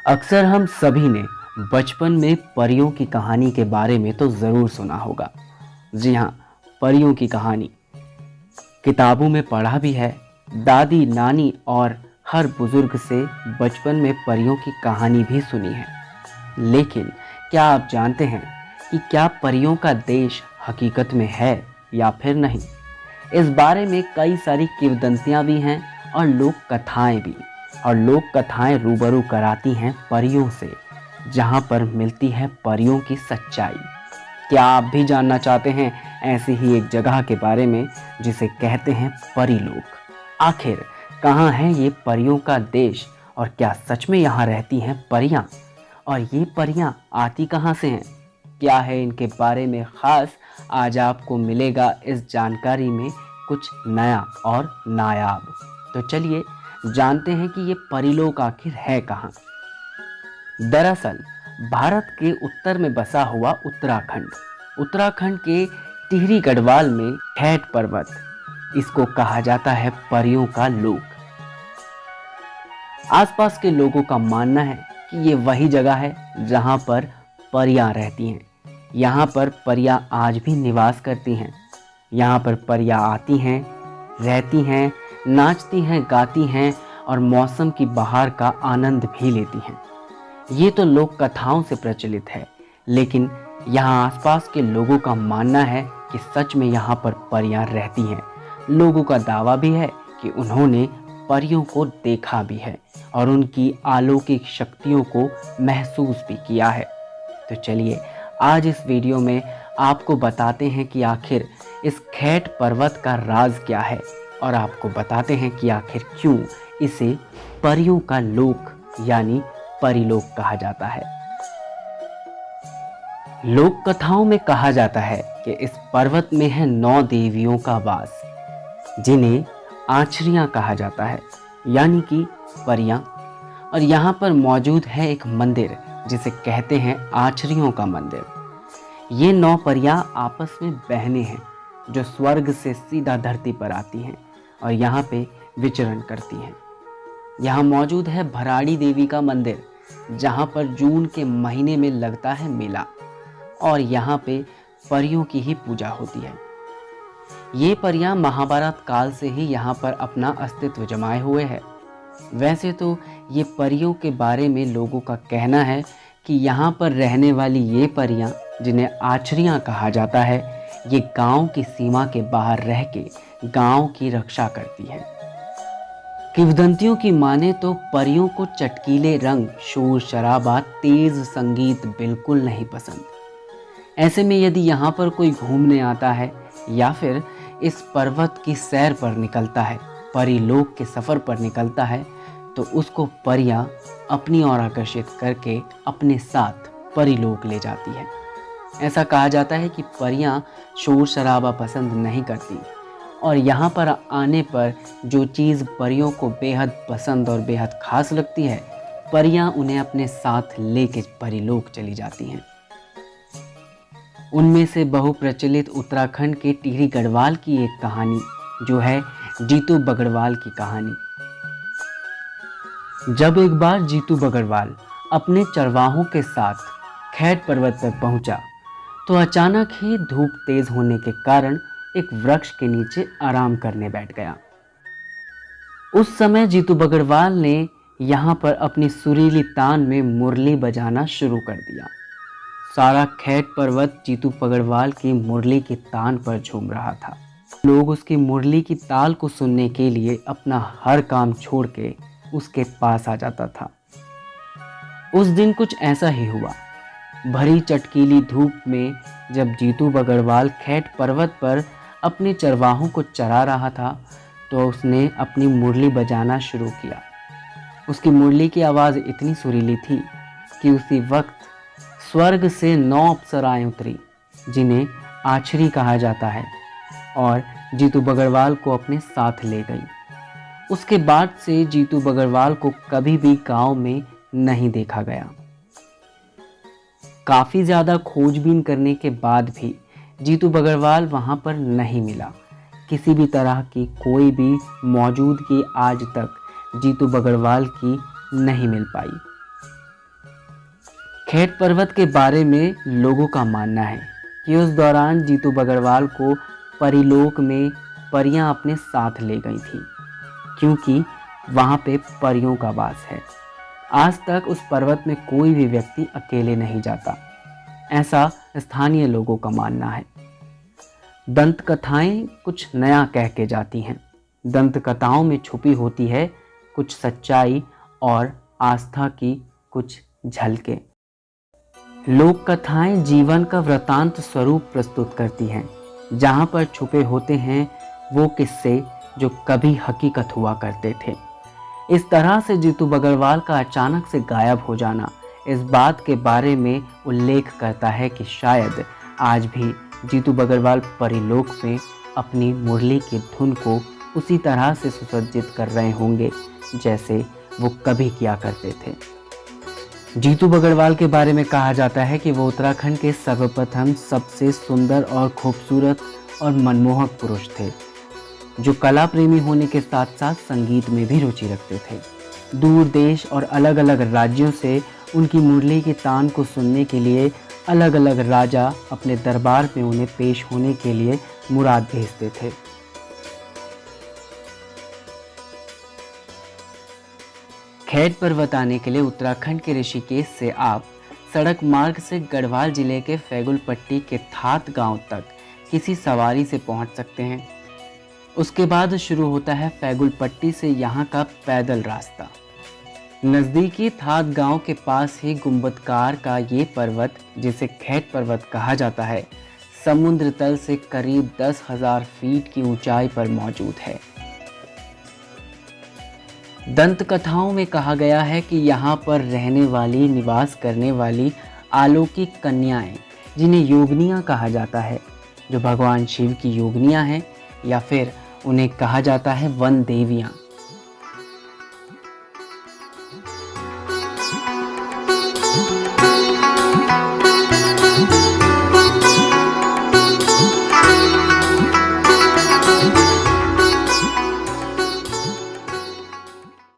अक्सर हम सभी ने बचपन में परियों की कहानी के बारे में तो ज़रूर सुना होगा। जी हाँ, परियों की कहानी किताबों में पढ़ा भी है। दादी नानी और हर बुजुर्ग से बचपन में परियों की कहानी भी सुनी है। लेकिन क्या आप जानते हैं कि क्या परियों का देश हकीकत में है या फिर नहीं? इस बारे में कई सारी किंवदंतियाँ भी हैं और लोक कथाएँ भी। और लोक कथाएँ रूबरू कराती हैं परियों से, जहाँ पर मिलती है परियों की सच्चाई। क्या आप भी जानना चाहते हैं ऐसी ही एक जगह के बारे में जिसे कहते हैं परीलोक? आखिर कहाँ है ये परियों का देश और क्या सच में यहाँ रहती हैं परियां? और ये परियां आती कहाँ से हैं? क्या है इनके बारे में ख़ास? आज आपको मिलेगा इस जानकारी में कुछ नया और नायाब। तो चलिए जानते हैं कि ये परीलोक आखिर है कहाँ। दरअसल भारत के उत्तर में बसा हुआ उत्तराखंड के टिहरी गढ़वाल में खैट पर्वत, इसको कहा जाता है परियों का लोक। आसपास के लोगों का मानना है कि ये वही जगह है जहां पर परियां रहती हैं। यहाँ पर परियां आज भी निवास करती हैं। यहाँ पर परियां आती हैं, रहती हैं, नाचती हैं, गाती हैं और मौसम की बहार का आनंद भी लेती हैं। ये तो लोक कथाओं से प्रचलित है, लेकिन यहाँ आसपास के लोगों का मानना है कि सच में यहाँ पर परियां रहती हैं। लोगों का दावा भी है कि उन्होंने परियों को देखा भी है और उनकी अलौकिक शक्तियों को महसूस भी किया है। तो चलिए आज इस वीडियो में आपको बताते हैं कि आखिर इस खैट पर्वत का राज क्या है और आपको बताते हैं कि आखिर क्यों इसे परियों का लोक यानी परिलोक कहा जाता है। लोक कथाओं में कहा जाता है कि इस पर्वत में है 9 देवियों का वास, जिन्हें आछरियां कहा जाता है यानी कि परियां। और यहाँ पर मौजूद है एक मंदिर जिसे कहते हैं आछरियों का मंदिर। ये 9 परियां आपस में बहनें हैं जो स्वर्ग से सीधा धरती पर आती हैं और यहाँ पे विचरण करती हैं। यहाँ मौजूद है भराड़ी देवी का मंदिर, जहाँ पर जून के महीने में लगता है मेला और यहाँ पे परियों की ही पूजा होती है। ये परियां महाभारत काल से ही यहाँ पर अपना अस्तित्व जमाए हुए है। वैसे तो ये परियों के बारे में लोगों का कहना है कि यहाँ पर रहने वाली ये परियां, जिन्हें आछरियां कहा जाता है, ये गांव की सीमा के बाहर रह के गांव की रक्षा करती है। किंवदंतियों की माने तो परियों को चटकीले रंग, शोर शराबा, तेज संगीत बिल्कुल नहीं पसंद। ऐसे में यदि यहाँ पर कोई घूमने आता है या फिर इस पर्वत की सैर पर निकलता है, परिलोक के सफ़र पर निकलता है, तो उसको परियां अपनी ओर आकर्षित करके अपने साथ परिलोक ले जाती है। ऐसा कहा जाता है कि परियां शोर शराबा पसंद नहीं करती और यहाँ पर आने पर जो चीज़ परियों को बेहद पसंद और बेहद खास लगती है, परियां उन्हें अपने साथ लेके परिलोक चली जाती हैं। उनमें से बहुप्रचलित उत्तराखंड के टिहरी गढ़वाल की एक कहानी जो है जीतू बगड़वाल की कहानी। जब एक बार जीतू बगड़वाल अपने चरवाहों के साथ खैट पर्वत पर पहुंचा, तो अचानक ही धूप तेज होने के कारण एक वृक्ष के नीचे आराम करने बैठ गया। उस समय जीतू बगड़वाल ने यहाँ पर अपनी सुरीली तान में मुरली बजाना शुरू कर दिया। सारा खैट पर्वत जीतू बगड़वाल की मुरली की तान पर झूम रहा था। लोग उसकी मुरली की ताल को सुनने के लिए अपना हर काम छोड़ के उसके पास आ जाता था। उस दिन कुछ ऐसा ही हुआ। भरी चटकीली धूप में जब जीतू बगड़वाल खैट पर्वत पर अपने चरवाहों को चरा रहा था, तो उसने अपनी मुरली बजाना शुरू किया। उसकी मुरली की आवाज़ इतनी सुरीली थी कि उसी वक्त स्वर्ग से 9 अप्सराएं उतरी, जिन्हें आछरी कहा जाता है, और जीतू बगड़वाल को अपने साथ ले गई। उसके बाद से जीतू बगड़वाल को कभी भी गांव में नहीं देखा गया। काफ़ी ज़्यादा खोजबीन करने के बाद भी जीतू बगड़वाल वहाँ पर नहीं मिला। किसी भी तरह की कोई भी मौजूदगी आज तक जीतू बगड़वाल की नहीं मिल पाई। खेत पर्वत के बारे में लोगों का मानना है कि उस दौरान जीतू बगरवाल को परिलोक में परियां अपने साथ ले गई थी, क्योंकि वहाँ पे परियों का वास है। आज तक उस पर्वत में कोई भी व्यक्ति अकेले नहीं जाता, ऐसा स्थानीय लोगों का मानना है। दंत कथाएं कुछ नया कह के जाती हैं। दंत कथाओं में छुपी होती है कुछ सच्चाई और आस्था की कुछ झलकें। लोक कथाएं जीवन का वृतांत स्वरूप प्रस्तुत करती हैं, जहां पर छुपे होते हैं वो किस्से जो कभी हकीकत हुआ करते थे। इस तरह से जीतू बगरवाल का अचानक से गायब हो जाना इस बात के बारे में उल्लेख करता है कि शायद आज भी जीतू बगरवाल परिलोक में अपनी मुरली की धुन को उसी तरह से सुसज्जित कर रहे होंगे जैसे वो कभी किया करते थे। जीतू बगरवाल के बारे में कहा जाता है कि वो उत्तराखंड के सर्वप्रथम सबसे सुंदर और खूबसूरत और मनमोहक पुरुष थे, जो कला प्रेमी होने के साथ साथ संगीत में भी रुचि रखते थे। दूर देश और अलग अलग राज्यों से उनकी मुरली की तान को सुनने के लिए अलग अलग राजा अपने दरबार में उन्हें पेश होने के लिए मुराद भेजते थे। खेत पर्वत आने के लिए उत्तराखंड के ऋषिकेश से आप सड़क मार्ग से गढ़वाल जिले के फैगुलपट्टी के थात गांव तक किसी सवारी से पहुंच सकते हैं। उसके बाद शुरू होता है फैगुलपट्टी से यहाँ का पैदल रास्ता। नज़दीकी थात गांव के पास ही गुंबदकार का ये पर्वत, जिसे खेत पर्वत कहा जाता है, समुद्र तल से करीब 10,000 फीट की ऊंचाई पर मौजूद है। दंत कथाओं में कहा गया है कि यहाँ पर रहने वाली, निवास करने वाली अलौकिक कन्याएं, जिन्हें योगिनियाँ कहा जाता है, जो भगवान शिव की योगिनियाँ हैं, या फिर उन्हें कहा जाता है वन देवियाँ,